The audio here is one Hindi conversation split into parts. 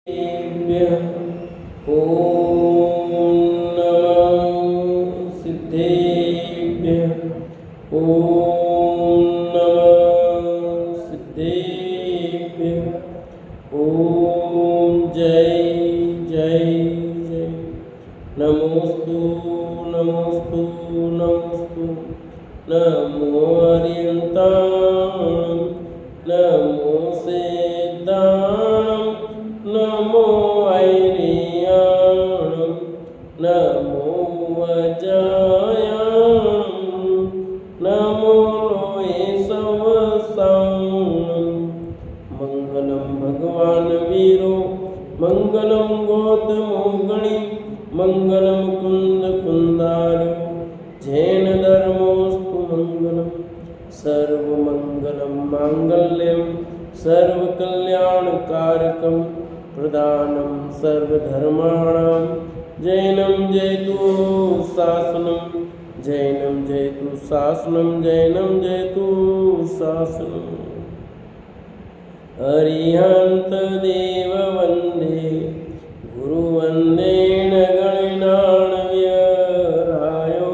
ॐ नमः सिद्धेभ्यः। ॐ नमः सिद्धेभ्यः। ॐ जय जय जय। नमोस्तु नमोस्तु नमोस्तु। नमो हरियन्ताणं नमो सेद्दाणं नमो ऐरियाणं नमो वजायाणं नमो लोये सवसाणं। मङ्गलं भगवान् वीरो मङ्गलं गौतमो गणि मङ्गलं कुन्दकुन्दारो जैन धर्मोऽस्तु मङ्गलं। सर्वमङ्गलं माङ्गल्यं सर्वकल्याणकारकं प्रदानं सर्वधर्माणां जैनं जयतु शासनं जैनं जयतु शासनं जैनं जयतु शासनं। अरिहन्तदेव वन्दे गुरुवन्देन गणनान्व्यरायो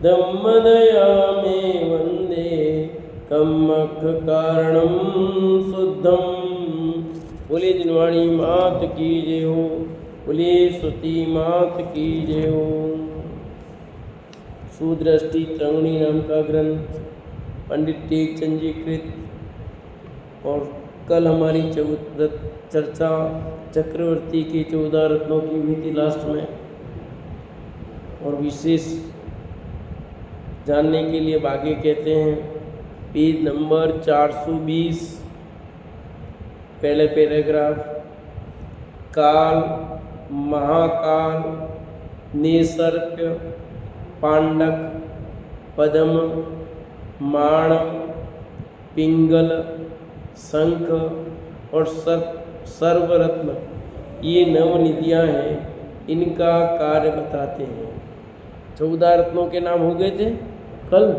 दम्मदया मे वन्दे कम्मखकारणं शुद्धं। बोले जिनवाणी मात की जय हो, बोले सती मात की जय हो। सुदृष्टि तरंगिणी नाम का ग्रंथ पंडित टेकचंद जी कृत। और कल हमारी चर्चा चक्रवर्ती के 14 रत्नों की हुई थी लास्ट में, और विशेष जानने के लिए आगे कहते हैं पेज नंबर 420 पहले पैराग्राफ। काल, महाकाल, निसर्ग, पांडक, पद्म, माणव, पिंगल, शंख और सर्वरत्न, ये नवनिधियाँ हैं। इनका कार्य बताते हैं। 14 रत्नों के नाम हो गए थे कल।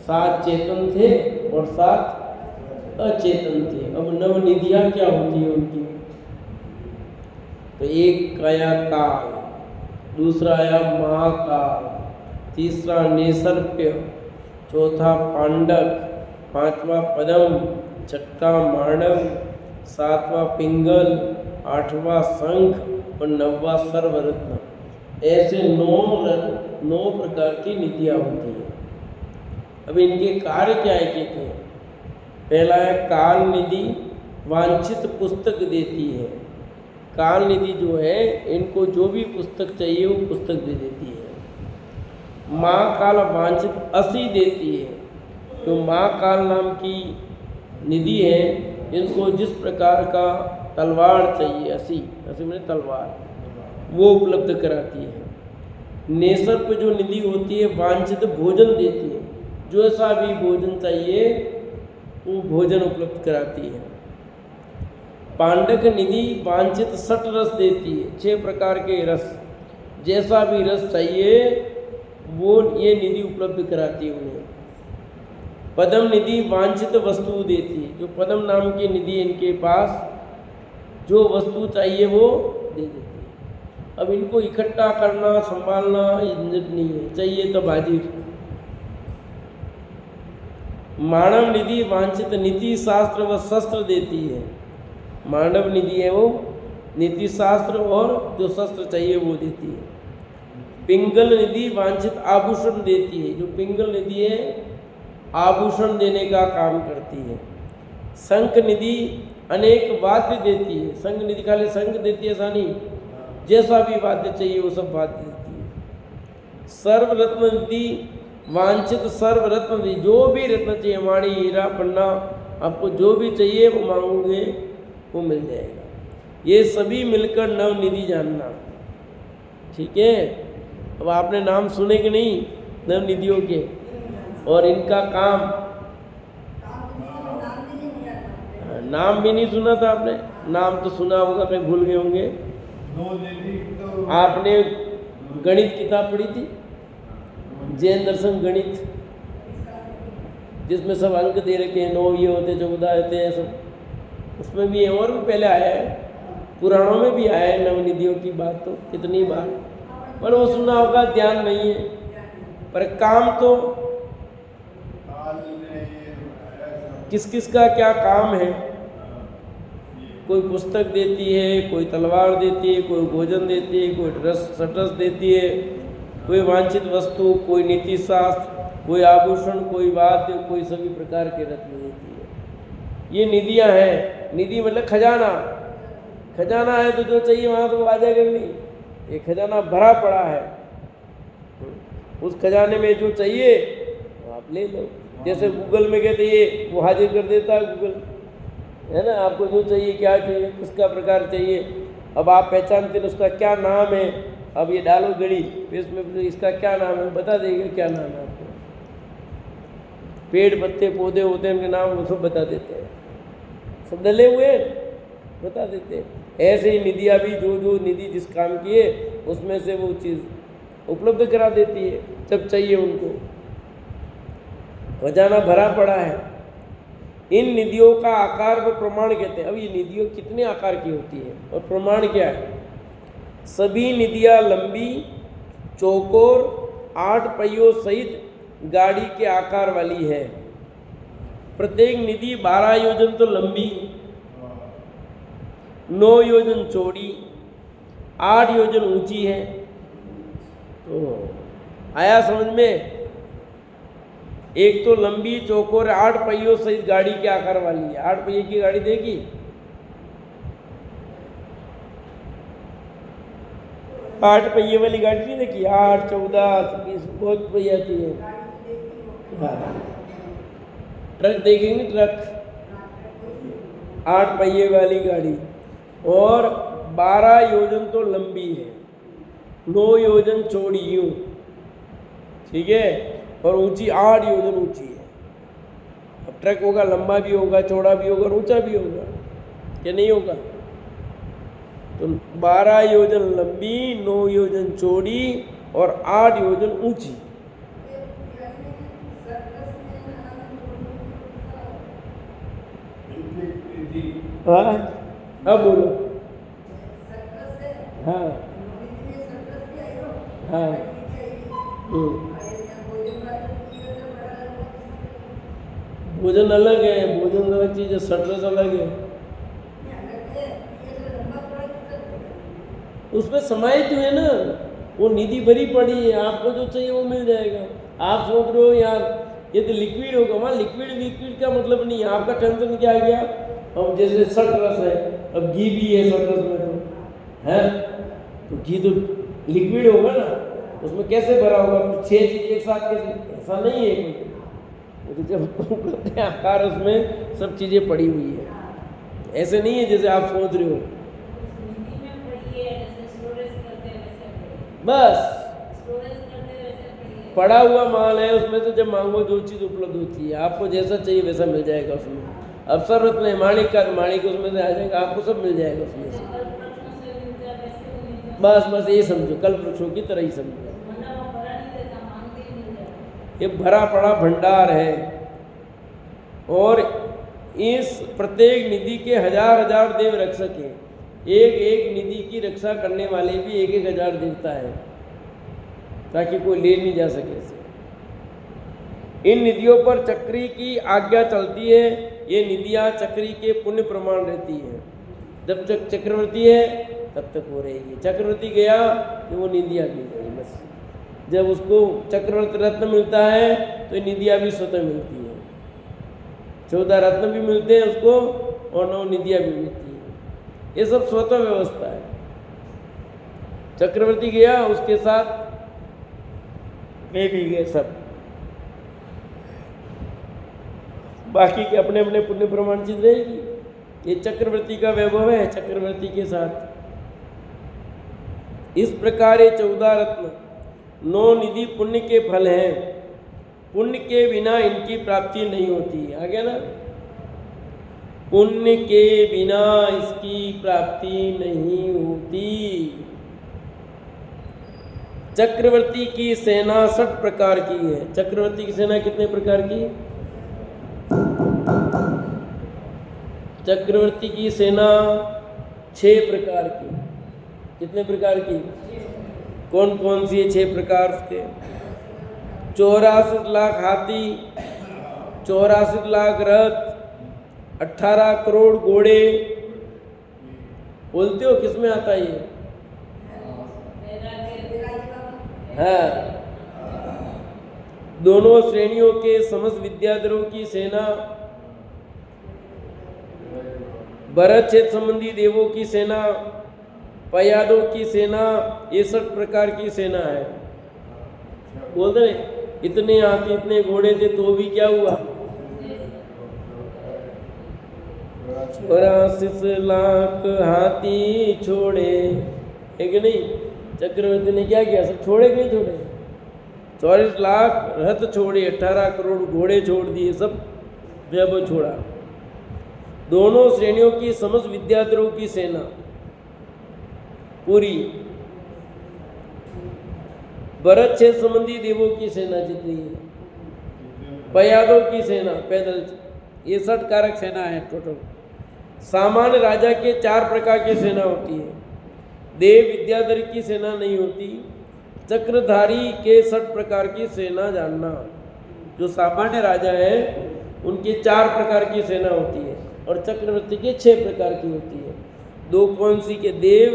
7 चेतन थे और 7 अचेतन थे। अब नवनिधियाँ क्या होती है उनकी? तो एक आया काल, दूसरा आया महाकाल, तीसरा निसर्ग, चौथा पांडक, पांचवा पद्म, छठा मानव, सातवां पिंगल, आठवां शंख और 9वां सर्वरत्न। ऐसे 9 प्रकार की निधियाँ होती हैं। अब इनके कार्य क्या है कहते हैं। पहला है काल निधि, वांछित पुस्तक देती है। काल निधि जो है, इनको जो भी पुस्तक चाहिए वो पुस्तक दे देती है। माँ काल वांछित असी देती है। तो माँ काल नाम की निधि है, इनको जिस प्रकार का तलवार चाहिए, असी में तलवार, वो उपलब्ध कराती है। नेसर्प जो निधि होती है वांछित भोजन देती है। जो ऐसा भी भोजन चाहिए वो भोजन उपलब्ध कराती है। पांडक निधि वांछित 6 रस देती है, 6 प्रकार के रस, जैसा भी रस चाहिए वो ये निधि उपलब्ध कराती है उन्हें। पद्म निधि वांछित वस्तु देती है। जो पद्म नाम की निधि इनके पास जो वस्तु चाहिए वो दे देती है। अब इनको इकट्ठा करना संभालना झंझट नहीं है, चाहिए तब हाजिर। मानव निधि वांछित नीति शास्त्र व शस्त्र देती है। मानव निधि है वो नीति शास्त्र और जो शस्त्र चाहिए वो देती है। पिंगल निधि वांछित आभूषण देती है। जो पिंगल निधि है आभूषण देने का काम करती है। शंख निधि अनेक वाद्य देती है। शंख निधि खाली शंख देती है ऐसा नहीं, जैसा भी वाद्य चाहिए वो सब वाद्य देती है। सर्वरत्न निधि वांछित सर्वरत्न निधि, जो भी रत्न चाहिए, माणी, हीरा, पन्ना, आपको जो भी चाहिए वो मांगोगे वो मिल जाएगा। ये सभी मिलकर नवनिधि जानना, ठीक है। अब आपने नाम सुने कि नहीं नवनिधियों के, और इनका काम, नाम भी नहीं सुना था आपने? नाम तो सुना होगा, कहीं भूल गए होंगे। आपने गणित किताब पढ़ी थी, जैन दर्शन गणित, जिसमें सब अंक दे रखे हैं, 9 ये होते, 14 होते हैं सब। उसमें भी है और भी पहले आया है, पुराणों में भी आया है नवनिधियों की बात तो कितनी बार, पर वो सुना होगा, ध्यान नहीं है। पर काम तो किस किस का क्या काम है। कोई पुस्तक देती है, कोई तलवार देती है, कोई भोजन देती है, कोई ड्रेस सटस देती है, कोई वांछित वस्तु, कोई नीति शास्त्र, कोई आभूषण, कोई वाद्य, कोई सभी प्रकार के रत्न देती है। ये निधियाँ हैं। निधि मतलब खजाना। खजाना है तो जो चाहिए वहाँ तो आ जाएगा नहीं। ये खजाना भरा पड़ा है, उस खजाने में जो चाहिए वो आप ले लो। जैसे गूगल में कहते ये वो हाजिर कर देता है गूगल, है ना। आपको जो चाहिए, क्या चाहिए, किसका प्रकार चाहिए, अब आप पहचानते हैं उसका क्या नाम है, अब ये डालो घड़ी फिर इसमें इसका क्या नाम है, बता देगा क्या नाम है आपको। पेड़ पत्ते पौधे होते हैं उनके नाम वो सब बता देते हैं, सब डले हुए बता देते हैं। ऐसे ही निधियाँ भी जो जो निधि जिस काम की है उसमें से वो चीज़ उपलब्ध करा देती है जब चाहिए उनको। खजाना भरा पड़ा है। इन निधियों का आकार को प्रमाण कहते हैं। अब ये निधियों कितने आकार की होती है और प्रमाण क्या है? सभी निधियाँ लंबी, चौकोर, 8 पहियों सहित गाड़ी के आकार वाली है। प्रत्येक निधि 12 योजन तो लंबी, 9 योजन चौड़ी, 8 योजन ऊंची है। तो आया समझ में? एक तो लंबी, चौकोर, 8 पहियों सहित गाड़ी के आकार वाली है। 8 पहिए की गाड़ी देखी? 8 पहिए वाली गाड़ी नहीं देखी? 8, 14, 20 बहुत पहिया आती है। हाँ, ट्रक देखेंगे, ट्रक 8 पहिए वाली गाड़ी, और 12 योजन तो लंबी है, 9 योजन चौड़ी यूं, ठीक है, और ऊंची 8 योजन ऊंची है। अब ट्रक होगा, लंबा भी होगा, चौड़ा भी होगा, ऊंचा भी होगा, क्या नहीं होगा? तो 12 योजन लंबी, 9 योजन चौड़ी और 8 योजन ऊंची। हाँ, अब बोलो। हाँ हाँ, भोजन अलग है, भोजन अलग चीज़ है, सटरस अलग है। उसमें समाहित हुए ना, वो निधि भरी पड़ी है, आपको जो चाहिए वो मिल जाएगा। आप सोच रहे हो यार ये तो लिक्विड होगा, वहाँ लिक्विड लिक्विड का मतलब नहीं है। आपका टेंशन क्या आ गया? अब जैसे सटरस है, अब घी भी है सटरस में, तो है तो घी तो लिक्विड होगा ना, उसमें कैसे भरा होगा? 6 चीज़ एक साथ कैसे? ऐसा नहीं है कोई। तो जब आकार उसमें सब चीज़ें पड़ी हुई है, ऐसे नहीं है जैसे आप सोच रहे हो। बस पड़ा हुआ माल है, उसमें से जब मांगो जो चीज़ उपलब्ध होती है, आपको जैसा चाहिए वैसा मिल जाएगा उसमें। अब सर्वत में माणिक का, माणिक उसमें से आ जाएगा, आपको सब मिल जाएगा उसमें से। बस बस ये समझो, कल्प वृक्षों की तरह ही समझो। ये भरा पड़ा भंडार है, और इस प्रत्येक निधि के 1000 देव रक्षक हैं। एक एक निधि की रक्षा करने वाले भी 1000 देवता है, ताकि कोई ले नहीं जा सके इसे। इन निधियों पर चक्री की आज्ञा चलती है। ये निधियाँ चक्री के पुण्य प्रमाण रहती है। जब तक चक्रवर्ती है तब तक हो रहेगी। चक्रवर्ती गया तो वो निधियाँ भी गई। बस जब उसको चक्रवर्ती रत्न मिलता है तो निधियाँ भी स्वतः मिलती है। 14 रत्न भी मिलते हैं उसको, और 9 निधियाँ भी मिलती है। ये सब स्वतः व्यवस्था है। चक्रवर्ती गया, उसके साथ वे भी गए सब, बाकी के अपने अपने पुण्य प्रमाण चीज रहेगी। ये चक्रवर्ती का वैभव है, चक्रवर्ती के साथ। इस प्रकार ये 14 रत्न 9 निधि पुण्य के फल हैं। पुण्य के बिना इनकी प्राप्ति नहीं होती। आ गया ना? पुण्य के बिना इसकी प्राप्ति नहीं होती। चक्रवर्ती की सेना 60 प्रकार की है। चक्रवर्ती की सेना कितने प्रकार की? चक्रवर्ती की सेना 6 प्रकार की। कितने प्रकार की? कौन कौन सी है 6 प्रकार के? 84 लाख हाथी, 84 लाख रथ, 18 करोड़ घोड़े। बोलते हो किसमें आता है ये? हाँ, दोनों श्रेणियों के समस्त विद्याधरों की सेना, भरत क्षेत्र संबंधी देवों की सेना, पयादों की सेना, 61 प्रकार की सेना है। बोलते हैं इतने हाथी इतने घोड़े थे तो भी क्या हुआ? 84 लाख हाथी छोड़े, है कि नहीं? चक्रवर्ती ने क्या किया? सब छोड़े कि नहीं छोड़े? 84 लाख रथ छोड़े, 18 करोड़ घोड़े छोड़ दिए, सब वैभव छोड़ा। दोनों श्रेणियों की समस्त विद्याधरों की सेना पूरी, भरत क्षेत्र संबंधी देवों की सेना जितनी है, पयादों की सेना पैदल, 61 कारक सेना है टोटल। सामान्य राजा के 4 प्रकार की सेना होती है। देव विद्याधर की सेना नहीं होती। चक्रधारी के 60 प्रकार की सेना जानना। जो सामान्य राजा है उनके 4 प्रकार की सेना होती है और चक्रवर्ती के 6 प्रकार की होती है। 2 कौन सी के? देव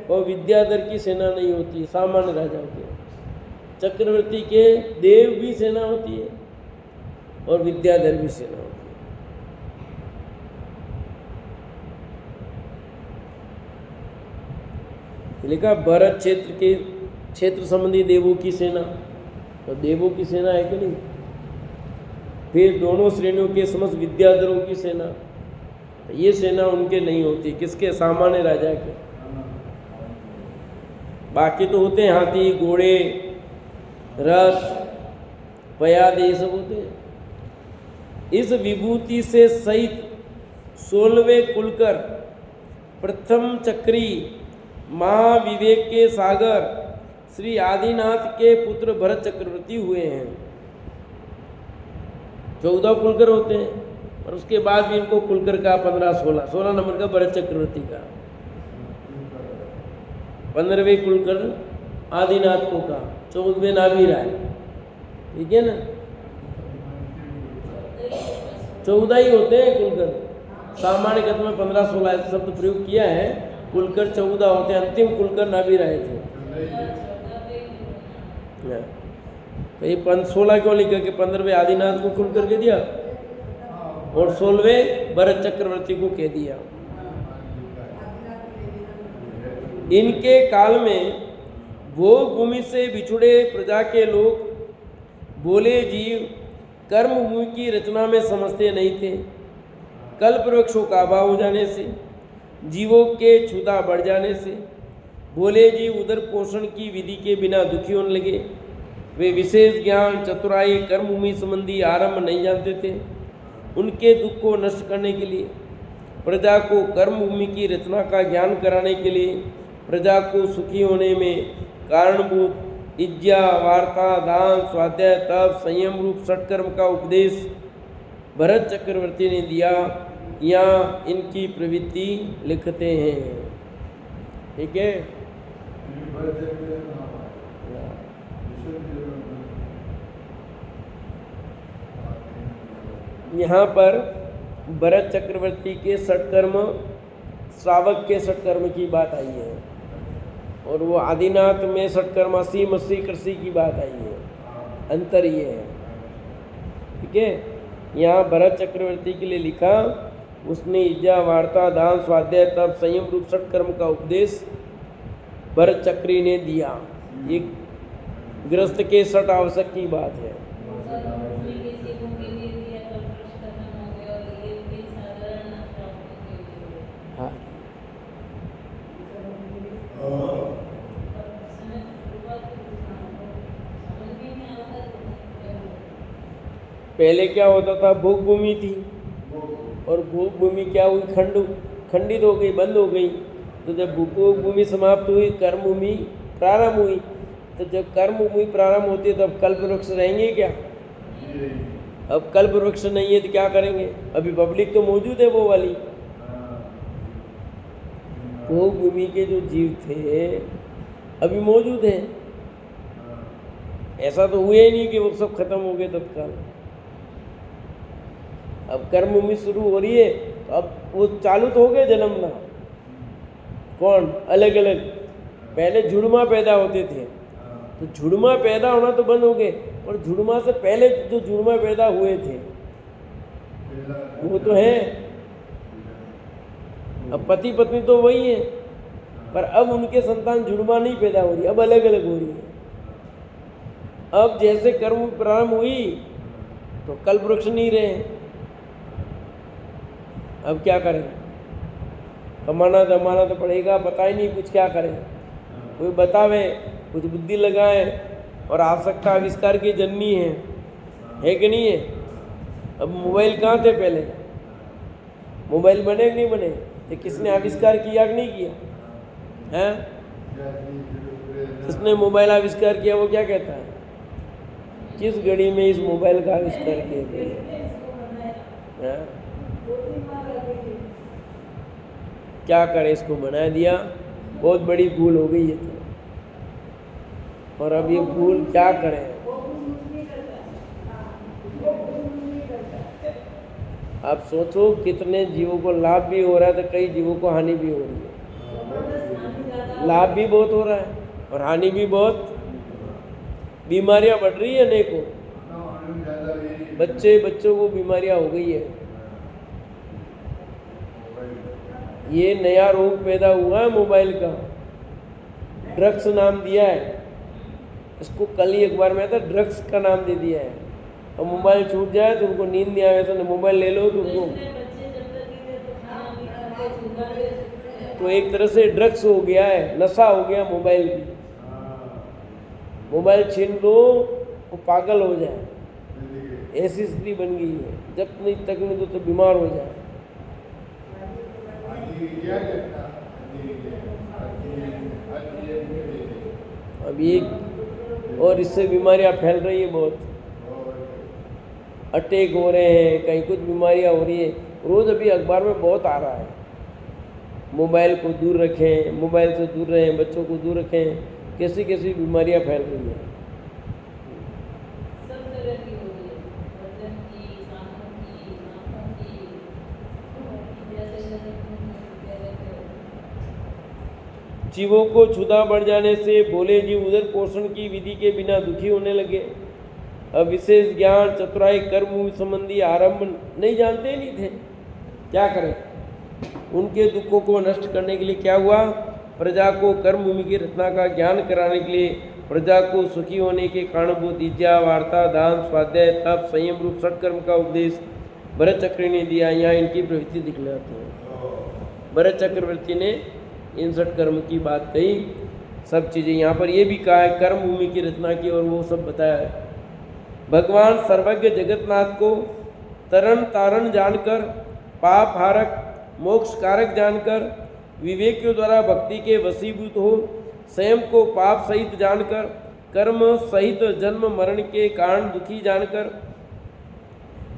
और विद्याधर की सेना नहीं होती सामान्य राजाओं के। चक्रवर्ती के देव भी सेना होती है और विद्याधर भी सेना होती है। लिखा भरत क्षेत्र के क्षेत्र संबंधी देवों की सेना, तो देवों की सेना है कि नहीं? फिर दोनों श्रेणियों के समस्त विद्याधरों की सेना, तो ये सेना उनके नहीं होती। किसके? सामान्य राजा के। बाकी तो होते हैं हाथी घोड़े रथ पयाद, ये सब होते हैं। इस विभूति से सहित 16वें कुलकर प्रथम चक्री महाविवेक के सागर श्री आदिनाथ के पुत्र भरत चक्रवर्ती हुए हैं। 14 कुलकर होते हैं और उसके बाद भी इनको कुलकर का 16 नंबर का भरत चक्रवर्ती का। 15वें कुलकर आदिनाथ को का, 14वें नाभि राय, ठीक है ना? 14 ही होते हैं कुलकर। सामान्य गत में 15-16 शब्द प्रयोग किया है, कुलकर 14 होते हैं। अंतिम कुलकर नाभि राय थे। तो ये 16 क्यों लिखा कि 15वें आदिनाथ को कुल करके दिया और 16वें भरत चक्रवर्ती को कह दिया। इनके काल में भोग भूमि से बिछुड़े प्रजा के लोग भोले जीव कर्म भूमि की रचना में समझते नहीं थे। कल्प वृक्षों का अभाव हो जाने से, जीवों के क्षुधा बढ़ जाने से भोले जीव उदर पोषण की विधि के बिना दुखी होने लगे। वे विशेष ज्ञान चतुराई कर्म भूमि संबंधी आरंभ नहीं जानते थे। उनके दुख को नष्ट करने के लिए, प्रजा को कर्म भूमि की रचना का ज्ञान कराने के लिए, प्रजा को सुखी होने में कारणभूत इज्जा वार्ता दान स्वाध्याय तप संयम रूप षटकर्म का उपदेश भरत चक्रवर्ती ने दिया। यहाँ इनकी प्रवृत्ति लिखते हैं। ठीक है, यहाँ पर भरत चक्रवर्ती के षटकर्म, श्रावक के षटकर्म की बात आई है और वो आदिनाथ में षटकर्म 80 कृषि की बात आई है। अंतर ये है। ठीक है, यहाँ भरत चक्रवर्ती के लिए लिखा, उसने इज्जा वार्ता दान स्वाध्याय तप संयम रूप षटकर्म का उपदेश भरत चक्री ने दिया। एक गृहस्थ के षट आवश्यक की बात है। हाँ, पहले क्या होता था, भोग भूमि थी और भोग भूमि क्या हुई, खंडित हो गई, बंद हो गई। तो जब भोग भूमि समाप्त हुई, कर्म भूमि प्रारंभ हुई। तो जब कर्म भूमि प्रारंभ होती है तब कल्प वृक्ष रहेंगे क्या? अब कल्प वृक्ष नहीं है तो क्या करेंगे? अभी पब्लिक तो मौजूद है वो वाली। भोग भूमि के जो जीव थे अभी मौजूद हैं। ऐसा तो हुआ ही नहीं कि वो सब खत्म हो गए तत्काल। अब कर्म भूमि शुरू हो रही है तो अब वो चालू तो हो गए जन्मना। कौन? अलग अलग। पहले जुड़वा पैदा होते थे तो जुड़वा पैदा होना तो बंद हो गए, पर जुड़वा से पहले जो जुड़वा पैदा हुए थे वो तो है। अब पति पत्नी तो वही है, पर अब उनके संतान जुड़वा नहीं पैदा हो रही, अब अलग अलग हो रही है। अब जैसे कर्म प्रारंभ हुई तो कल्प वृक्ष नहीं रहे। अब क्या करें? कमाना दमाना तो पड़ेगा, पता ही नहीं कुछ क्या करें। कोई बतावे, कुछ बुद्धि लगाए, और आवश्यकता आविष्कार की जननी है कि नहीं है? अब मोबाइल कहाँ थे पहले? मोबाइल बने कि नहीं बने? ये किसने आविष्कार किया कि नहीं किया? हैं? किसने मोबाइल आविष्कार किया? वो क्या कहता है? किस घड़ी में इस मोबाइल का आविष्कार किया गया? क्या करे, इसको बना दिया। बहुत बड़ी भूल हो गई है तो। और अब ये भूल क्या करें? आप सोचो कितने जीवों को लाभ भी हो रहा है तो कई जीवों को हानि भी हो रही है। लाभ भी बहुत हो रहा है और हानि भी बहुत। बीमारियां बढ़ रही है अनेकों। बच्चों को बीमारियां हो गई है। ये नया रोग पैदा हुआ है मोबाइल का, ड्रग्स नाम दिया है इसको। कल ही अखबार में था, ड्रग्स का नाम दे दिया है। और मोबाइल छूट जाए तो उनको नींद नहीं आवे तो मोबाइल ले लो तो उनको तो एक तरह से ड्रग्स हो गया है, नशा हो गया मोबाइल की। मोबाइल छीन लो वो पागल हो जाए, ऐसी स्थिति बन गई है। जब नहीं तक नहीं तो बीमार हो जाए। अब ये और इससे बीमारियां फैल रही है बहुत। अटैक हो रहे हैं, कहीं कुछ बीमारियां हो रही है। रोज अभी अखबार में बहुत आ रहा है। मोबाइल को दूर रखें, मोबाइल से दूर रहें, बच्चों को दूर रखें। कैसी कैसी बीमारियां फैल रही हैं। जीवों को क्षुधा बढ़ जाने से भोले जीव उदर पोषण की विधि के बिना दुखी होने लगे। अब विशेष ज्ञान, चतुराई, कर्म संबंधी आरंभ नहीं जानते ही नहीं थे। क्या करें? उनके दुखों को नष्ट करने के लिए क्या हुआ? प्रजा को कर्म भूमि की रचना का ज्ञान कराने के लिए, प्रजा को सुखी होने के कारणभूत विद्या, वार्ता, दान, स्वाध्याय, तप, संयम रूप सत्कर्म का उपदेश भरत चक्र ने दिया। यहाँ इनकी प्रवृत्ति दिखलाते हैं। भरत चक्रवर्ती ने इन सत्कर्म की बात कही, सब चीज़ें यहाँ पर ये भी कहा है कर्म भूमि की रचना की, और वो सब बताया है। भगवान सर्वज्ञ जगन्नाथ को तरन तारण जानकर, पाप हारक, मोक्ष कारक जानकर, विवेकियों द्वारा भक्ति के वशीभूत हो, स्वयं को पाप सहित जानकर, कर्म सहित जन्म मरण के कारण दुखी जानकर,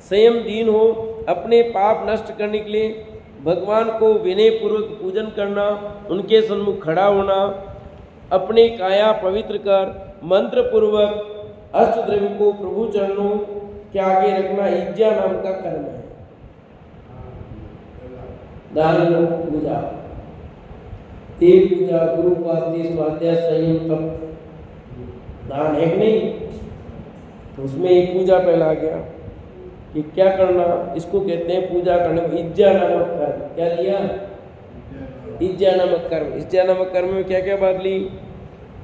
स्वयं दीन हो, अपने पाप नष्ट करने के लिए भगवान को विनय पूर्वक पूजन करना, उनके सन्मुख खड़ा होना, अपने काया पवित्र कर मंत्र पूर्वक अष्टद्रव्य को प्रभु चरणों के आगे रखना इज्जा नाम का कर्म है। दान, पूजा, देव पूजा, गुरु उपासना, स्वाध्याय, संयम, तप, दान है कि नहीं? तो उसमें एक पूजा पहला आ गया कि क्या करना, इसको कहते हैं पूजा करने को इज्जा नामक कर्म। क्या लिया? इज्जा नामक कर्म। इज्जा नामक कर्म में क्या क्या बात ली?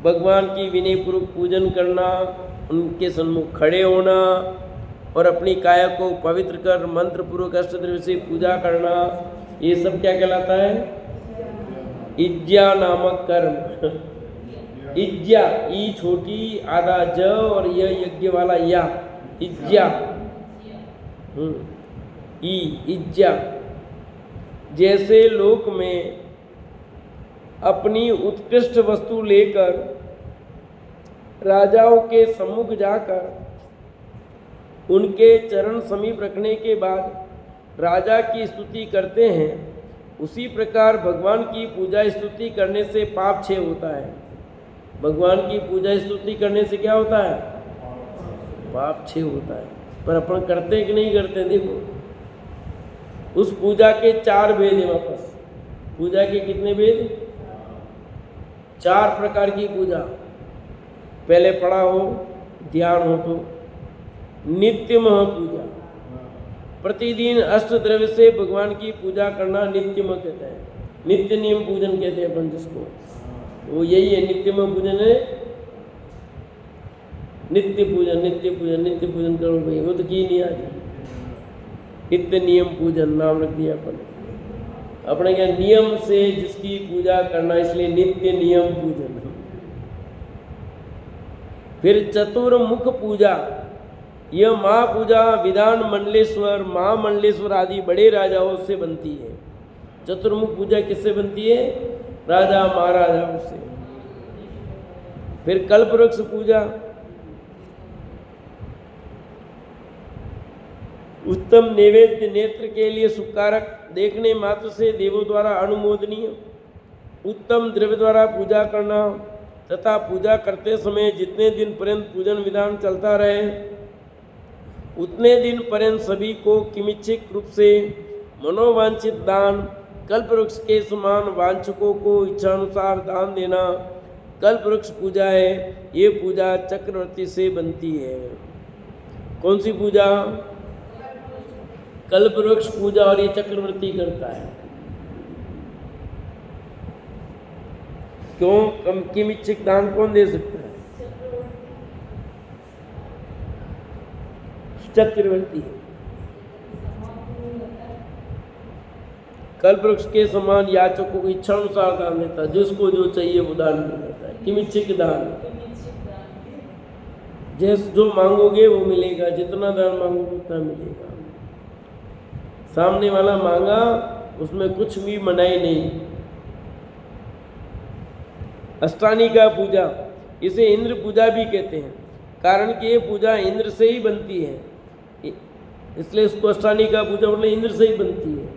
भगवान की विनय पूर्वक पूजन करना, उनके सन्मुख खड़े होना और अपनी काया को पवित्र कर मंत्र पूर्वक अष्टद्रव्य से पूजा करना, ये सब क्या कहलाता है? इज्जा नामक कर्म। इज्जा, ई छोटी, आधा ज और यह यज्ञ वाला या, इज्जा। इज्जा। जैसे लोक में अपनी उत्कृष्ट वस्तु लेकर राजाओं के सम्मुख जाकर उनके चरण समीप रखने के बाद राजा की स्तुति करते हैं, उसी प्रकार भगवान की पूजा स्तुति करने से पाप क्षय होता है। भगवान की पूजा स्तुति करने से क्या होता है? पाप क्षय होता है। पर अपन करते हैं कि नहीं करते? देखो, उस पूजा के 4 भेद हैं वापस। पूजा के कितने भेद? 4 प्रकार की पूजा। पहले पढ़ा हो, ध्यान हो तो नित्य महापूजा, प्रतिदिन अष्ट द्रव्य से भगवान की पूजा करना नित्य मह कहते हैं। नित्य नियम पूजन कहते हैं अपन जिसको, वो यही है। नित्य मह पूजन है नित्य पूजन। नित्य पूजन, नित्य पूजन करो भाई, वो तो की नहीं आज। नित्य नियम पूजन नाम रख दिया अपन अपने क्या, नियम से जिसकी पूजा करना, इसलिए नित्य नियम पूजन। फिर चतुर्मुख पूजा, यह महापूजा विधान मंडलेश्वर, महामंडलेश्वर आदि बड़े राजाओं से बनती है। चतुर्मुख पूजा किससे बनती है? राजा महाराजाओं से। फिर कल्पवृक्ष पूजा, उत्तम नैवेद्य, नेत्र के लिए सुकारक, देखने मात्र से देवों द्वारा अनुमोदनीय, उत्तम द्रव्य द्वारा पूजा करना तथा पूजा करते समय जितने दिन पर्यंत पूजन विधान चलता रहे उतने दिन पर्यंत सभी को किमिच्छिक रूप से मनोवांछित दान, कल्पवृक्ष के समान वांछकों को इच्छानुसार दान देना कल्पवृक्ष पूजा है। ये पूजा चक्रवर्ती से बनती है। कौन सी पूजा? कल्पवृक्ष पूजा, और ये चक्रवर्ती करता है। क्यों? किमिच्छिक दान कौन दे सकता है? चक्रवर्ती। कल्पवृक्ष के समान याचकों को इच्छा अनुसार दान देता है, जिसको जो चाहिए वो दान देता है। किमिच्छिक दान, जैसे जो मांगोगे वो मिलेगा, जितना दान मांगोगे उतना मिलेगा। सामने वाला मांगा, उसमें कुछ भी मनाही नहीं। अष्टानिका पूजा, इसे इंद्र पूजा भी कहते हैं, कारण कि ये पूजा इंद्र से ही बनती है, इसलिए इसको अष्टानिका पूजा मतलब इंद्र से ही बनती है।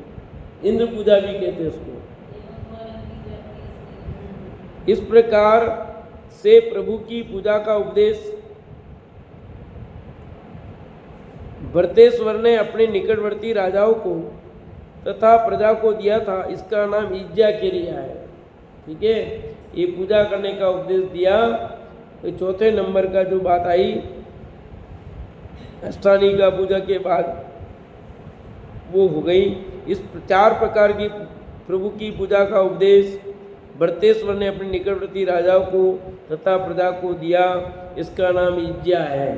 इंद्र पूजा भी कहते हैं इसको। इस प्रकार से प्रभु की पूजा का उपदेश भरतेश्वर ने अपने निकटवर्ती राजाओं को तथा प्रजा को दिया था। इसका नाम इज्जा क्रिया है। ठीक है, ये पूजा करने का उपदेश दिया। तो चौथे नंबर का जो बात आई अष्टानिका पूजा के बाद, वो हो गई। इस 4 प्रकार की प्रभु की पूजा का उपदेश भरतेश्वर ने अपने निकटवर्ती राजाओं को तथा प्रजा को दिया। इसका नाम इज्जा है।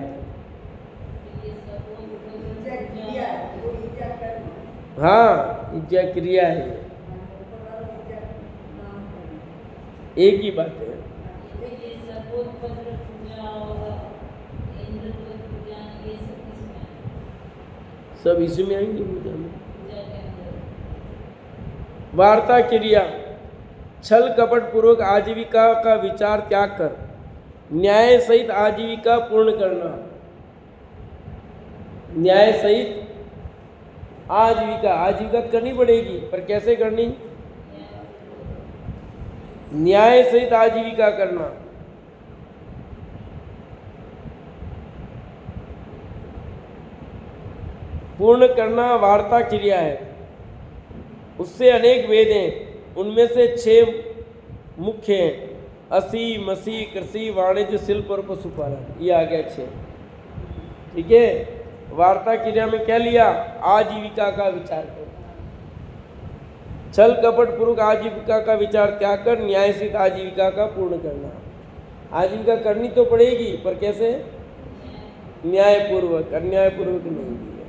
हाँ, इज्जा क्रिया है, एक ही बात है। सब इसी में आएंगे पूजा में। वार्ता क्रिया, छल कपट पूर्वक आजीविका का विचार त्याग कर न्याय सहित आजीविका पूर्ण करना। न्याय सहित आजीविका करनी पड़ेगी, पर कैसे करनी? न्याय सहित आजीविका करना। पूर्ण करना वार्ता क्रिया है। उससे अनेक वेद हैं, उनमें से 6 मुख्य हैं: असी, मसी, कृषि, वाणिज्य, शिल्प और पशुपालन। ये आ गया 6। ठीक है, वार्ता क्रिया में क्या लिया? आजीविका का विचार कर। छल कपट पूर्वक आजीविका का विचार त्याग कर न्याय से आजीविका का पूर्ण करना। आजीविका करनी तो पड़ेगी, पर कैसे? न्यायपूर्वक। अन्यायपूर्वक नहीं दिया,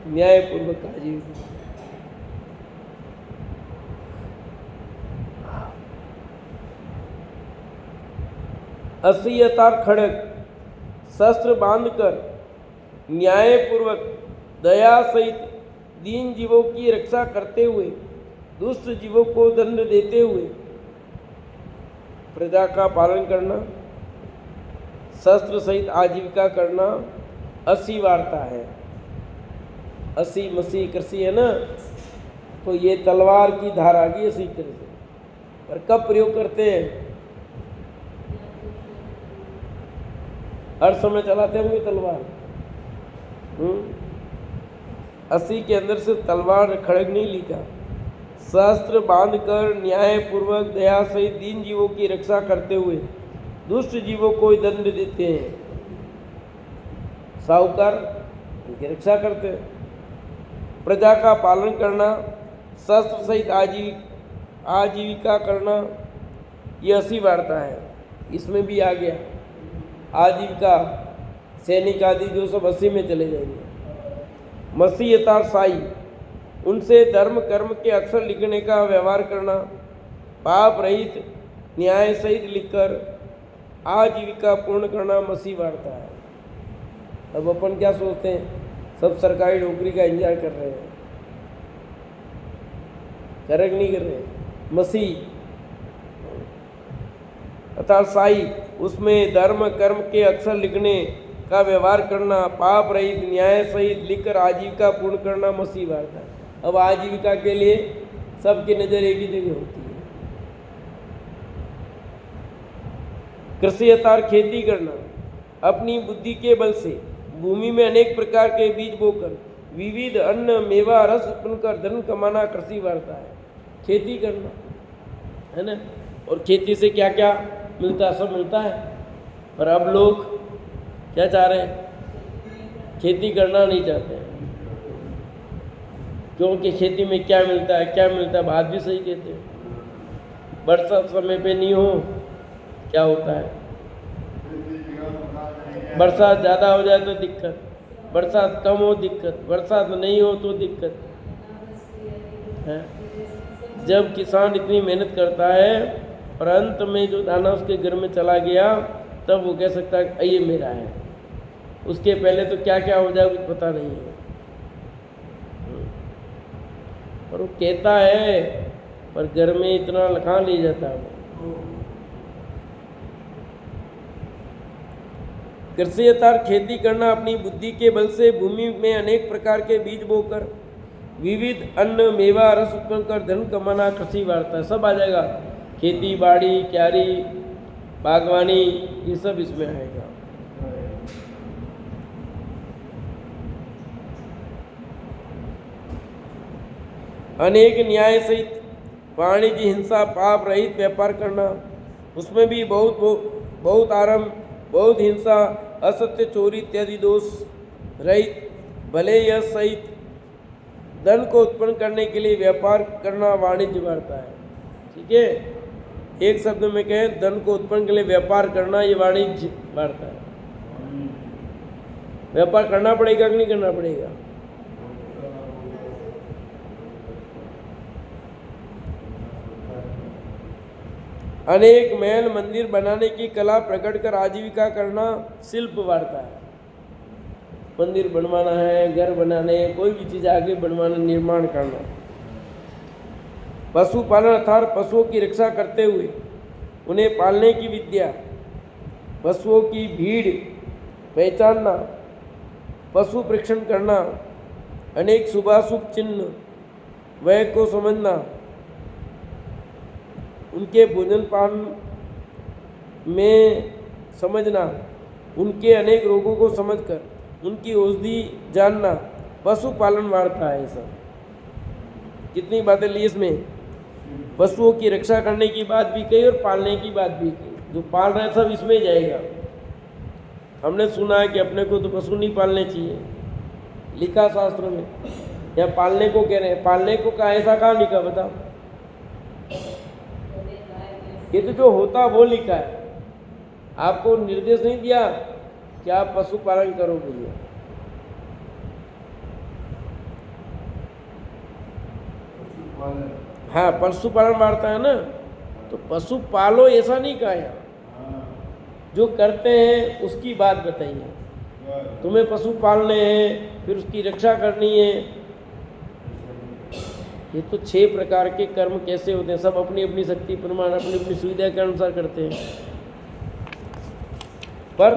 न्यायपूर्वक आजीविका। असियतार खड़ग, शस्त्र बांधकर न्यायपूर्वक दया सहित दीन जीवों की रक्षा करते हुए दुष्ट जीवों को दंड देते हुए प्रजा का पालन करना, शस्त्र सहित आजीविका करना असी वार्ता है। असी मसी कृषि है ना, तो ये तलवार की धार आ गई इसी तरह से। पर कब प्रयोग करते हैं? हर समय चलाते होंगे तलवार। 80 के अंदर से तलवार खड़ग नहीं लिखा। शस्त्र बांधकर न्याय पूर्वक दया सहित दीन जीवों की रक्षा करते हुए दुष्ट जीवों को दंड देते हैं। साहूकार उनकी रक्षा करते हैं। प्रजा का पालन करना, शस्त्र सहित आजीविका करना, ये 80 वार्ता है। इसमें भी आ गया आजीविका, सैनिक आदि जो सब 80 में चले जाएंगे। मसीह यथार्थ साई, उनसे धर्म कर्म के अक्षर लिखने का व्यवहार करना, पाप रहित न्याय सहित लिखकर आजीविका पूर्ण करना मसीह वार्ता है। अब अपन क्या सोचते हैं? सब सरकारी नौकरी का इंतजार कर रहे हैं, करेक्ट नहीं कर रहे। मसीह अर्थात साई, उसमें धर्म कर्म के अक्षर लिखने का व्यवहार करना, पाप रहित न्याय सहित लिखकर आजीविका पूर्ण करना मसीह वार्ता है। अब आजीविका के लिए सबकी नजर एक ही जगह होती है। कृषि अर्थात खेती करना, अपनी बुद्धि के बल से भूमि में अनेक प्रकार के बीज बोकर विविध अन्न मेवा रस उत्पन्न कर धन कमाना कृषि वार्ता है। खेती करना है ना। और खेती से क्या क्या मिलता है? सब मिलता है। पर अब लोग क्या चाह रहे हैं? खेती करना नहीं चाहते हैं, क्योंकि खेती में क्या मिलता है बात भी सही कहते हैं। बरसात समय पे नहीं हो क्या होता है? बरसात ज़्यादा हो जाए तो दिक्कत, बरसात कम हो दिक्कत, बरसात नहीं हो तो दिक्कत है। जब किसान इतनी मेहनत करता है और अंत में जो दाना उसके घर में चला गया, तब वो कह सकता है ये मेरा है। उसके पहले तो क्या क्या हो जाए कुछ पता नहीं है। और वो कहता है पर घर में इतना कहाँ ले जाता है वो। कृषि अर्थात खेती करना, अपनी बुद्धि के बल से भूमि में अनेक प्रकार के बीज बोकर विविध अन्न मेवा रस उत्पन्न कर धन कमाना कृषि वार्ता है। सब आ जाएगा, खेती बाड़ी क्यारी बागवानी ये सब इसमें आएगा। अनेक न्याय सहित वाणिज्य हिंसा पाप रहित व्यापार करना, उसमें भी बहुत आराम, बहुत हिंसा, असत्य चोरी इत्यादि दोष रहित भले यश सहित धन को उत्पन्न करने के लिए व्यापार करना वाणिज्य वार्ता है। ठीक है, एक शब्द में कहें धन को उत्पन्न के लिए व्यापार करना, ये वाणिज्य वार्ता है। व्यापार करना पड़ेगा कि नहीं करना पड़ेगा? अनेक महल मंदिर बनाने की कला प्रकट कर आजीविका करना शिल्प वार्ता है। मंदिर बनवाना है, घर बनाने, कोई भी चीज़ आगे बनवाना, निर्माण करना। पशुपालन अर्थात पशुओं की रक्षा करते हुए उन्हें पालने की विद्या, पशुओं की भीड़ पहचानना, पशु परीक्षण करना, अनेक शुभाशुभ चिन्ह वह को समझना, उनके भोजन पान में समझना, उनके अनेक रोगों को समझकर उनकी औषधि जानना, पशुपालन वार्ता है। सब कितनी बातें ली इसमें। पशुओं की रक्षा करने की बात भी कही और पालने की बात भी कही। जो पाल रहे सब इसमें जाएगा। हमने सुना है कि अपने को तो पशु नहीं पालने चाहिए, लिखा शास्त्र में, या पालने को कह रहे हैं। पालने को कहा, ऐसा कहाँ लिखा बताओ? ये तो जो होता वो लिखा है, आपको निर्देश नहीं दिया कि आप पशुपालन करो भैया। हाँ, पशुपालन वार्ता है ना, तो पशु पालो ऐसा नहीं कहा है। जो करते हैं उसकी बात बताइए। तुम्हें पशु पालने हैं, फिर उसकी रक्षा करनी है। ये तो 6 प्रकार के कर्म कैसे होते हैं? सब अपनी अपनी शक्ति प्रमाण, अपनी अपनी सुविधा के अनुसार करते हैं, पर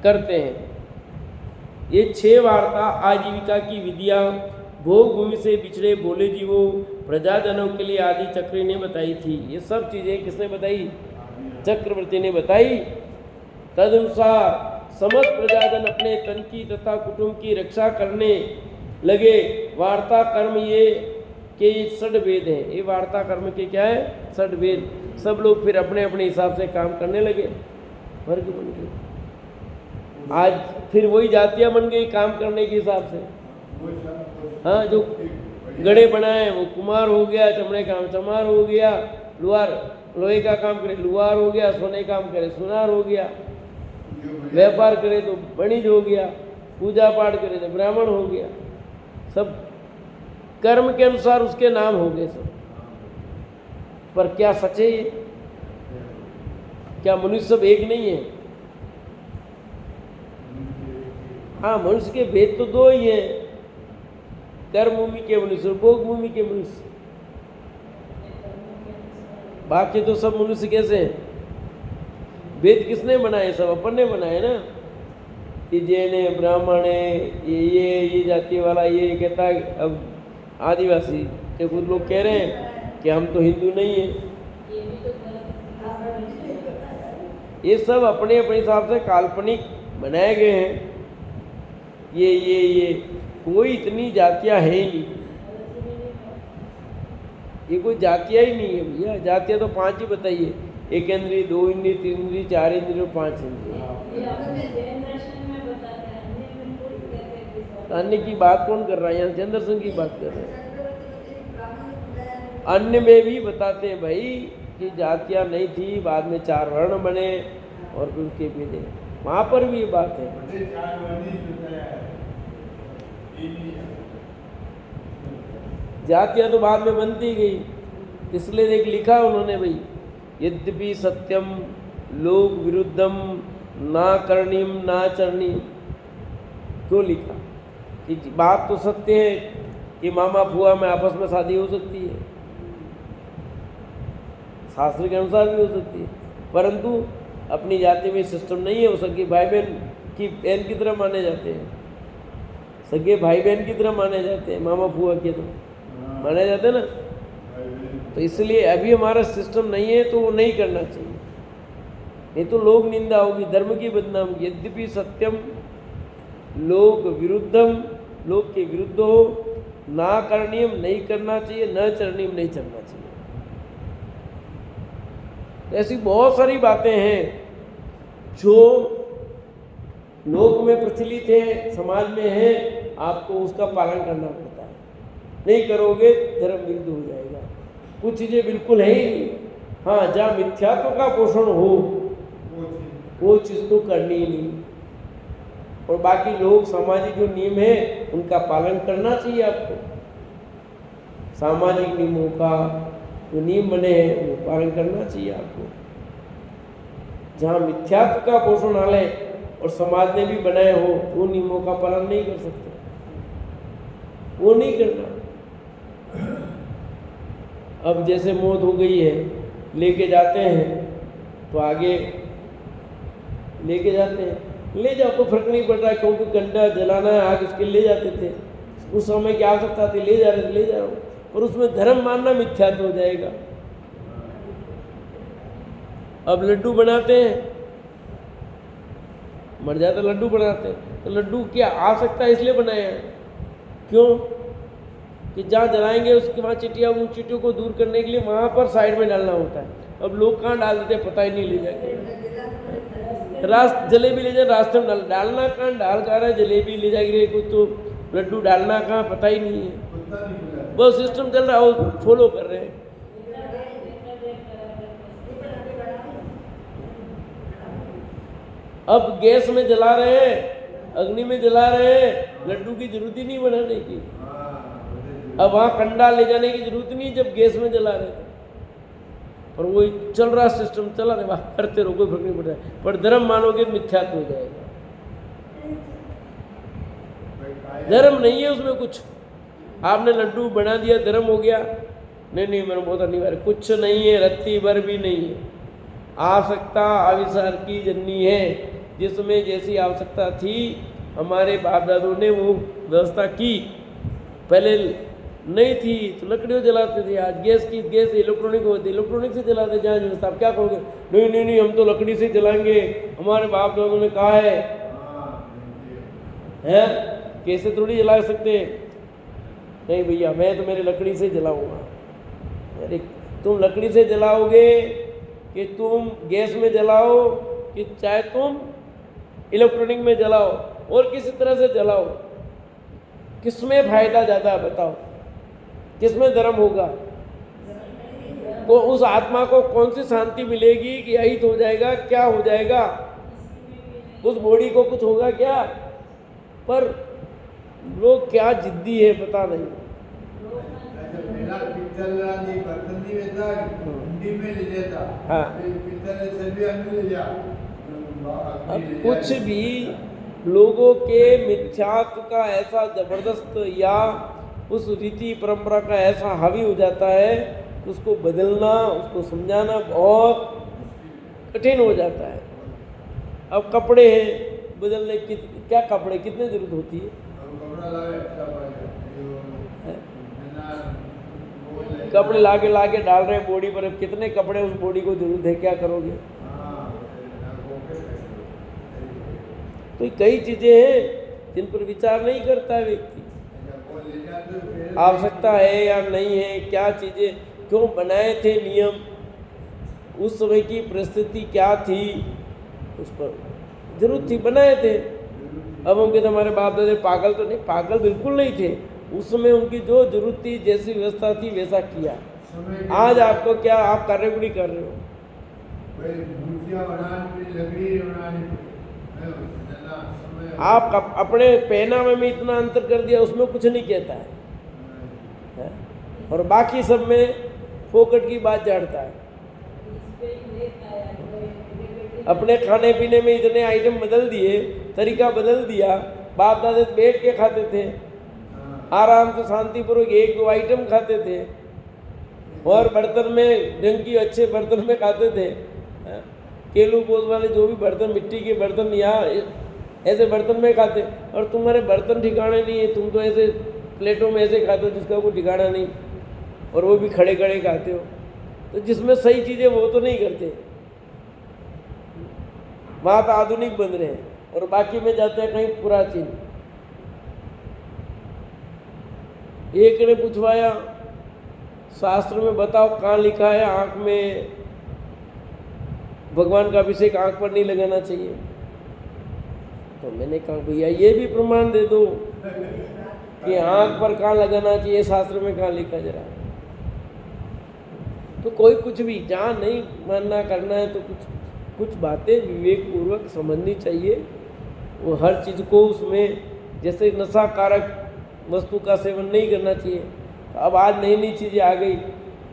करते हैं। ये 6 वार्ता आजीविका की विधियाँ, भोग भूमि से बिछड़े बोले जीवो प्रजाजनों के लिए आदि चक्र ने बताई थी। ये सब चीजें किसने बताई? चक्रवर्ती ने बताई। तदनुसार समस्त प्रजाजन अपने तन की तथा कुटुंब की रक्षा करने लगे। वार्ता कर्म ये के षड वेद हैं। ये वार्ता कर्म के क्या है? षड वेद। सब लोग फिर अपने अपने हिसाब से काम करने लगे, वर्ग बन गए। आज फिर वही जातियां बन गई काम करने के हिसाब से। हाँ, जो गड़े बनाए वो कुमार हो गया, चमड़े काम चमार हो गया, लुहार लोहे का काम करे लुहार हो गया, सोने काम करे सुनार हो गया, व्यापार करे तो वणिज हो गया, पूजा पाठ करे तो ब्राह्मण हो गया। सब कर्म के अनुसार उसके नाम हो गए सब। पर क्या सच है ये? क्या मनुष्य सब एक नहीं है? हाँ, मनुष्य के भेद तो दो ही हैं, कर्म भूमि के मनुष्य और भोग भूमि के मनुष्य। बाकी तो सब मनुष्य कैसे हैं? वेद किसने बनाए? सब अपन ने बनाए ना। कि जैन है, ब्राह्मण है, ये जाति वाला ये कहता है। अब आदिवासी के कुछ लोग कह रहे हैं कि हम तो हिंदू नहीं है। ये सब अपने अपने हिसाब से काल्पनिक बनाए गए हैं। ये कोई इतनी जातियां है ही नहीं। ये कोई जातियां ही नहीं है भैया। जातियां तो 5 ही बताइए, 1 इंद्रिय, 2 इंद्रिय, 3 इंद्रिय, 4 इंद्रिय और 5 इंद्रिय। अन्य की बात कौन कर रहा है? यहाँ जैन दर्शन की बात कर रहे हैं। अन्य में भी बताते हैं भाई कि जातियां नहीं थी, बाद में 4 वर्ण बने और फिर उनके भेदे। वहां पर भी ये बात है। जातियां तो बाद में बनती गई, इसलिए देख लिखा उन्होंने भाई, यद्यपि सत्यम लोक विरुद्धम ना करणीम ना चरणीम। क्यों लिखा? कि बात तो सत्य है कि मामा फुआ में आपस में शादी हो सकती है, शास्त्र के अनुसार भी हो सकती है, परंतु अपनी जाति में सिस्टम नहीं है। वो सगे भाई बहन की बहन की तरह माने जाते हैं, सगे भाई बहन की तरह माने जाते हैं, मामा फुआ के तो माने जाते हैं ना। तो इसलिए अभी हमारा सिस्टम नहीं है तो वो नहीं करना चाहिए, नहीं तो लोग निंदा होगी, धर्म की बदनाम। यद्यपि सत्यम लोक विरुद्धम, लोक के विरुद्ध हो, ना करणीयम नहीं करना चाहिए, न चरणीयम नहीं चलना चाहिए। ऐसी बहुत सारी बातें हैं जो लोक में प्रचलित है, समाज में है, आपको उसका पालन करना पड़ता है। नहीं करोगे धर्म विरुद्ध हो जाएगा। कुछ चीजें बिल्कुल है ही नहीं। हाँ, जहाँ मिथ्यात्व का पोषण हो वो चीज तो करनी ही नहीं। और बाकी लोग सामाजिक जो नियम है उनका पालन करना चाहिए आपको। सामाजिक नियमों का जो नियम बने हैं वो पालन करना चाहिए आपको। जहाँ मिथ्यात्व का पोषणालय और समाज ने भी बनाए हो वो नियमों का पालन नहीं कर सकते, वो नहीं करना। अब जैसे मौत हो गई है, लेके जाते हैं तो आगे लेके जाते हैं, ले जाओ, कोई फर्क नहीं पड़ रहा है, क्योंकि कंडा जलाना है आग, उसके ले जाते थे। उस समय की आवश्यकता थी, ले जा रहे थे, ले जाओ। पर उसमें धर्म मानना मिथ्यात्व हो जाएगा। अब लड्डू बनाते हैं, मर जाते लड्डू बनाते हैं, तो लड्डू की आवश्यकता इसलिए बनाए हैं, क्यों? कि जहाँ जलाएंगे उसके वहाँ चिटिया, उन चिटियों को दूर करने के लिए वहाँ पर साइड में डालना होता है। अब लोग कहाँ डाल देते पता ही नहीं, ले जाके जलेबी ले जाए रास्ते में डालना कहाँ, डाल कर रहा है जलेबी ले जाएगी, कुछ तो लड्डू डालना कहाँ पता ही नहीं है। बस सिस्टम चल रहा है, वो फॉलो कर रहे हैं। अब गैस में जला रहे हैं, अग्नि में जला रहे हैं, लड्डू की जरूरत ही नहीं बनाने की। अब वहाँ कंडा ले जाने की जरूरत नहीं जब गैस में जला रहे थे। और वही चल रहा सिस्टम चला रहे, वाह करते रहो, कोई फर्क नहीं पड़ रहा है। पर धर्म मानोगे मिथ्यात्व हो जाएगा। धर्म नहीं है उसमें कुछ। आपने लड्डू बना दिया, धर्म हो गया? नहीं, मेरा बहुत अनिवार्य, कुछ नहीं है, रत्ती भर भी नहीं है। आवश्यकता आविष्कार की जननी है, जिसमें जैसी आवश्यकता थी हमारे बाप दादों ने वो व्यवस्था की। पहले नहीं थी तो लकड़ियों जलाते थे, आज गैस इलेक्ट्रॉनिक होती, इलेक्ट्रॉनिक से जलाते जहाँ व्यवस्था। आप क्या करोगे? नहीं नहीं नहीं, हम तो लकड़ी से जलाएंगे, हमारे बाप दादों ने कहा है। कैसे थोड़ी जला सकते? नहीं भैया, मैं तो मेरी लकड़ी से जलाऊंगा। अरे तुम लकड़ी से जलाओगे कि तुम गैस में जलाओ कि चाहे तुम इलेक्ट्रॉनिक में जलाओ और किसी तरह से जलाओ, किसमें फायदा ज़्यादा है बताओ? किसमें धर्म होगा? को उस आत्मा को कौन सी शांति मिलेगी कि अहित हो जाएगा? क्या हो जाएगा? उस बॉडी को कुछ होगा क्या? पर लोग क्या जिद्दी है पता नहीं। हाँ, अब कुछ भी लोगों के मिथ्यात्व का ऐसा जबरदस्त या उस रीति परंपरा का ऐसा हावी हो जाता है कि उसको बदलना, उसको समझाना बहुत कठिन हो जाता है। अब कपड़े हैं बदलने की, क्या कपड़े कितने जरूरत होती है? कपड़े लाके डाल रहे हैं बॉडी पर, अब कितने कपड़े उस बॉडी को जरूरत है, क्या करोगे? तो कई चीजें हैं जिन पर विचार नहीं करता है व्यक्ति। आवश्यकता है या नहीं है, क्या चीजें क्यों बनाए थे नियम, उस समय की परिस्थिति क्या थी, उस पर जरूरत थी, बनाए थे। अब हम कहते हमारे बाप दादे पागल तो नहीं, पागल बिल्कुल नहीं थे। उस समय उनकी जो जरूरत थी, जैसी व्यवस्था थी वैसा किया। आज आपको क्या, आप कर रहे हो नहीं कर रहे हो? आप अपने पहनावे में इतना अंतर कर दिया, उसमें कुछ नहीं कहता है, और बाकी सब में फोकट की बात झाड़ता है। अपने खाने पीने में इतने आइटम बदल दिए, तरीका बदल दिया। बाप दादा बैठ के खाते थे, आराम से शांतिपूर्वक 1-2 आइटम खाते थे, और बर्तन में ढंग की अच्छे बर्तन में खाते थे। केलू पोस वाले जो भी बर्तन, मिट्टी के बर्तन या ऐसे बर्तन में खाते, और तुम्हारे बर्तन ठिकाने नहीं है, तुम तो ऐसे प्लेटों में ऐसे खाते हो जिसका कोई ठिकाना नहीं, और वो भी खड़े खड़े खाते हो। तो जिसमें सही चीज़ें वो तो नहीं करते, वहाँ तो आधुनिक बन रहे हैं, और बाकी में जाते हैं कहीं प्राचीन। एक ने पूछवाया शास्त्र में बताओ कहाँ लिखा है आँख में भगवान का अभिषेक आँख पर नहीं लगाना चाहिए? तो मैंने कहा भैया ये भी प्रमाण दे दो कि आँख पर कहाँ लगाना चाहिए, शास्त्र में कहाँ लिखा जरा। तो कोई कुछ भी जहाँ नहीं मानना करना है तो कुछ बातें विवेक पूर्वक समझनी चाहिए। वो हर चीज़ को उसमें, जैसे नशाकारक वस्तु का सेवन नहीं करना चाहिए। अब आज नई नई चीज़ें आ गई।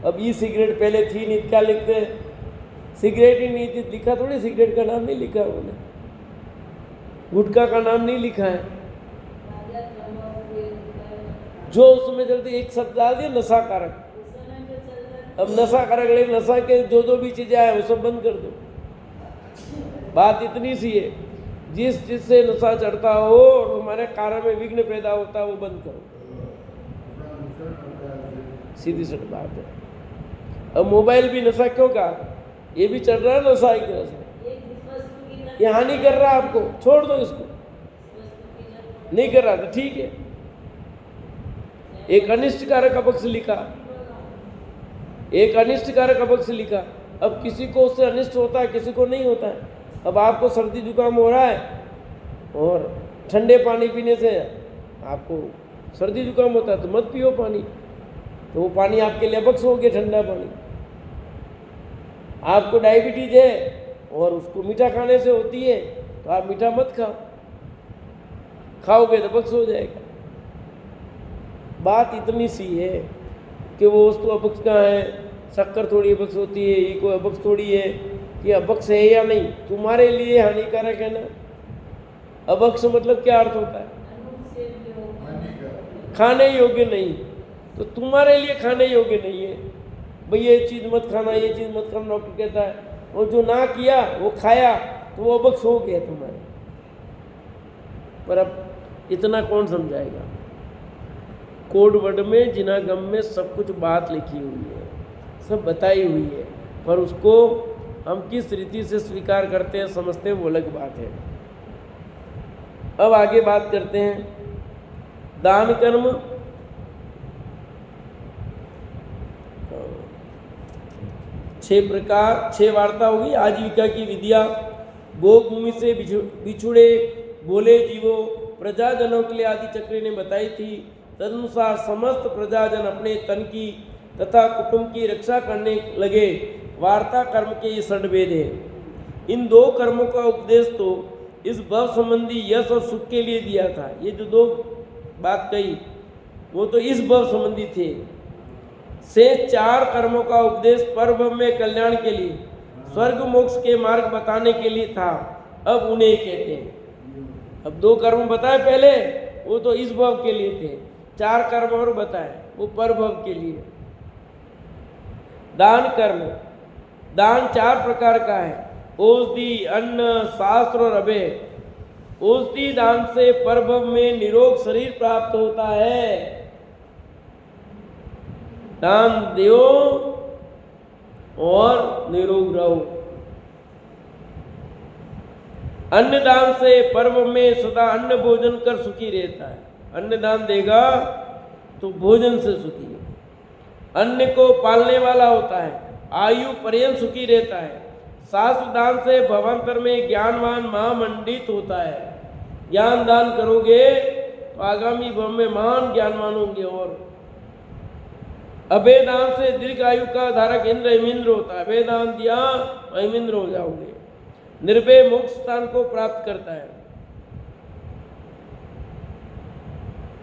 अब ई सिगरेट पहले थी नहीं, क्या लिखते हैं? सिगरेट ही नहीं थी, लिखा थोड़ी, सिगरेट का नाम नहीं लिखा उन्होंने, गुटखा का नाम नहीं लिखा है। जो उसमें जल्दी एक शब्द डाल दिया नशाकारक। अब नशाकारक, लेकिन नशा के जो भी चीज़ें आए वो सब बंद कर दो। बात इतनी सी है, जिस चीज़ से नशा चढ़ता हो और हमारे कार्य में विघ्न पैदा होता है वो बंद करो, सीधी सी बात है। अब मोबाइल भी नशा क्यों कहा? ये भी चढ़ रहा है नशा एक तरह से, ये हानि कर रहा है आपको, छोड़ दो इसको। नहीं कर रहा था ठीक है, एक अनिष्टकारक अपक्ष लिखा, एक अनिष्टकारक अपक्ष लिखा। अब किसी को उससे अनिष्ट होता है, किसी को नहीं होता है। अब आपको सर्दी जुकाम हो रहा है और ठंडे पानी पीने से आपको सर्दी जुकाम होता है तो मत पियो पानी, तो वो पानी आपके लिए अपक्ष हो गया, ठंडा पानी। आपको डायबिटीज है और उसको मीठा खाने से होती है तो आप मीठा मत खाओ, खाओगे तो अपक्ष हो जाएगा। बात इतनी सी है कि वो वस्तु अपक्ष कहाँ है, शक्कर थोड़ी अपक्ष होती है, ये कोई अपक्ष थोड़ी है कि अपक्ष है या नहीं, तुम्हारे लिए हानिकारक है ना। अपक्ष मतलब क्या अर्थ होता है? खाने योग्य नहीं, तो तुम्हारे लिए खाने योग्य नहीं है भाई, ये चीज़ मत खाना, ये चीज़ मत खाना डॉक्टर कहता है, और जो ना किया वो खाया तो वो अपक्ष हो गया तुम्हारे। पर अब इतना कौन समझाएगा? कोड वर्ड में जिनागम में सब कुछ बात लिखी हुई है, सब बताई हुई है, पर उसको हम किस रीति से स्वीकार करते हैं, समझते हैं, वो अलग बात है। अब आगे बात करते हैं दान कर्म। 6 प्रकार, 6 वार्ता होगी। आजीविका की विद्या, भोग भूमि से बिछुड़े बोले जीवो प्रजाजनों के लिए आदि चक्र ने बताई थी। तदनुसार समस्त प्रजाजन अपने तन की तथा कुटुंब की रक्षा करने लगे। वार्ता कर्म के ये 6 भेद है। इन 2 कर्मों का उपदेश तो इस भव संबंधी यश और सुख के लिए दिया था। ये जो 2 बात कही वो तो इस भव संबंधी थे। से 4 कर्मों का उपदेश परभव में कल्याण के लिए, स्वर्ग मोक्ष के मार्ग बताने के लिए था। अब उन्हें कहते हैं। अब 2 कर्म बताए पहले, वो तो इस भव के लिए थे। 4 कर्म और बताए, वो परभव के लिए। दान कर्म, दान 4 प्रकार का है। औषधि, अन्न, शास्त्र और अभय। औषधि दान से परभव में निरोग शरीर प्राप्त होता है। दान दो और निरोग रहो। अन्न दान से पर्व में सदा अन्न भोजन कर सुखी रहता है। अन्न दान देगा तो भोजन से सुखी है। अन्न को पालने वाला होता है, आयु पर्यंत सुखी रहता है। शास्त्र दान से भवांतर में ज्ञानवान महामंडित होता है। ज्ञान दान करोगे तो आगामी भव में महान ज्ञानवान होंगे। और अभय दान से दीर्घ आयु का धारक इंद्र हिमिंद्र होता है। अभय दान दिया तो हिमिंद्र हो जाओगे। निर्भय मोक्ष स्थान को प्राप्त करता है।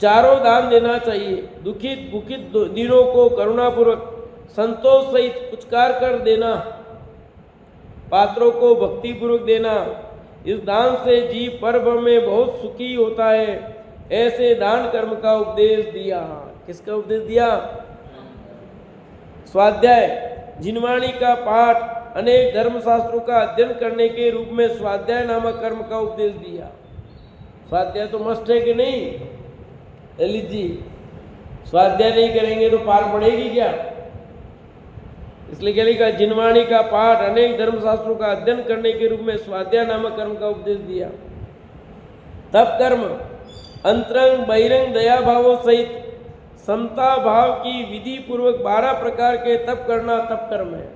चारों दान देना चाहिए। दुखित भूखित दीनों को करुणापूर्वक संतोष सहित पुचकार कर देना, पात्रों को भक्ति पूर्वक देना। इस दान से जीव परभव में बहुत सुखी होता है। ऐसे दान कर्म का उपदेश दिया। किसका उपदेश दिया? स्वाध्याय, जिनवाणी का पाठ, अनेक धर्मशास्त्रों का अध्ययन करने के रूप में स्वाध्याय नामक कर्म का उपदेश दिया। स्वाध्याय तो मस्ट है कि नहीं ललित जी? स्वाध्याय नहीं करेंगे तो पार पड़ेगी क्या? इसलिए क्या लिखा? जिनवाणी का पाठ, अनेक धर्मशास्त्रों का अध्ययन करने के रूप में स्वाध्याय नामक कर्म का उपदेश दिया। तप कर्म, अंतरंग बहिरंग दया भावों सहित समता भाव की विधि पूर्वक 12 प्रकार के तप करना तप कर्म है।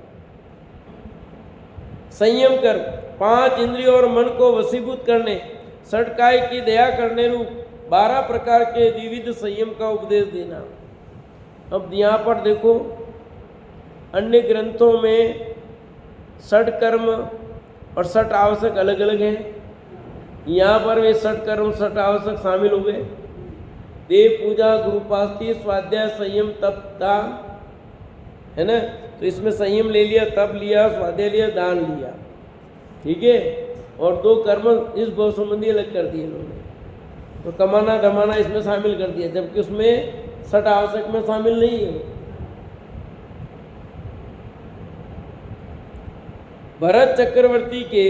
संयम कर्म, 5 इंद्रियों और मन को वशीभूत करने, षटकाय की दया करने रूप 12 प्रकार के द्विविध संयम का उपदेश देना। अब यहाँ पर देखो, अन्य ग्रंथों में षट कर्म और षट आवश्यक अलग अलग हैं। यहाँ पर वे षट कर्म षट आवश्यक शामिल हुए। देव पूजा, गुरुपास्ती, स्वाध्याय, संयम, तप, दान, है ना? तो इसमें संयम ले लिया, तप लिया, स्वाध्याय लिया, दान लिया, ठीक है। और 2 कर्म इस भव संबंधी अलग कर दिए इन्होंने। तो कमाना धमाना इसमें शामिल कर दिया, जबकि उसमें षट आवश्यक में शामिल नहीं है। भरत चक्रवर्ती के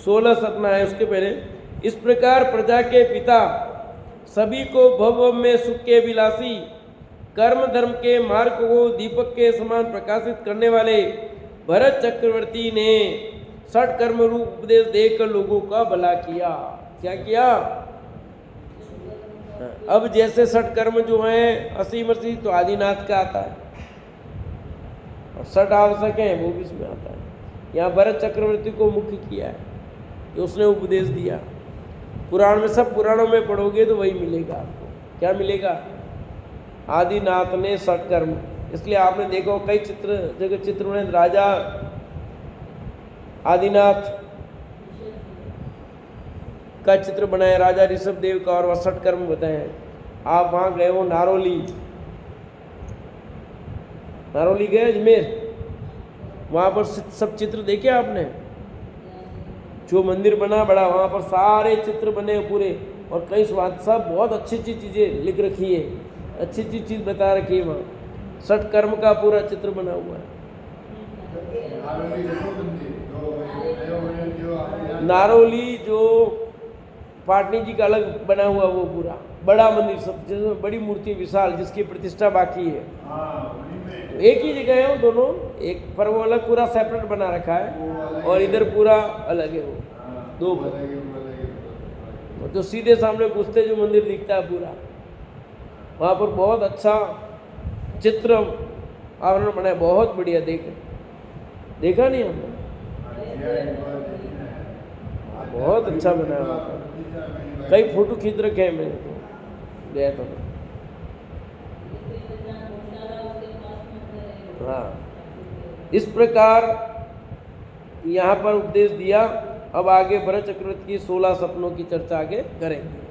16 सपना है। उसके पहले, इस प्रकार प्रजा के पिता, सभी को भव में सुख के विलासी, कर्म धर्म के मार्ग को दीपक के समान प्रकाशित करने वाले भरत चक्रवर्ती ने षट कर्म रूप उपदेश देकर लोगों का भला किया। क्या किया? अब जैसे षट कर्म जो हैं असीमसी तो आदिनाथ का आता है, और षट आवश्यक है वो भी इसमें आता है। यहाँ भरत चक्रवर्ती को मुख्य किया है कि उसने उपदेश दिया। पुराण में, सब पुराणों में पढ़ोगे तो वही मिलेगा आपको। क्या मिलेगा? आदिनाथ ने षट कर्म। इसलिए आपने देखो कई जगह चित्र में राजा आदिनाथ का चित्र बनाया, राजा ऋषभदेव का, और वह षट कर्म बताए हैं। आप वहाँ गए हो नारोली गए अजमेर, वहाँ पर सब चित्र देखे आपने? जो मंदिर बना बड़ा, वहाँ पर सारे चित्र बने पूरे, और कई स्वाद, सब बहुत अच्छी अच्छी चीज़ें लिख रखी है, अच्छी अच्छी चीज़ बता रखी है वहाँ। षट कर्म का पूरा चित्र बना हुआ है। नारोली जो पाटनी जी का अलग बना हुआ वो पूरा बड़ा मंदिर, सब जिसमें बड़ी मूर्ति विशाल, जिसकी प्रतिष्ठा बाकी है। एक ही जगह है वो दोनों, एक पर वो अलग पूरा सेपरेट बना रखा है और इधर पूरा अलग है वो दो पर। तो सीधे सामने घुसते जो मंदिर दिखता है पूरा, वहाँ पर बहुत अच्छा चित्र आवरण बना है, बहुत बढ़िया। देखा नहीं हमने, बहुत अच्छा बना है वहाँ पर। कई फोटो खींच रखे हैं मैंने, तो गया था। हाँ, इस प्रकार यहाँ पर उपदेश दिया। अब आगे भरत चक्रवर्ती की 16 सपनों की चर्चा आगे करेंगे।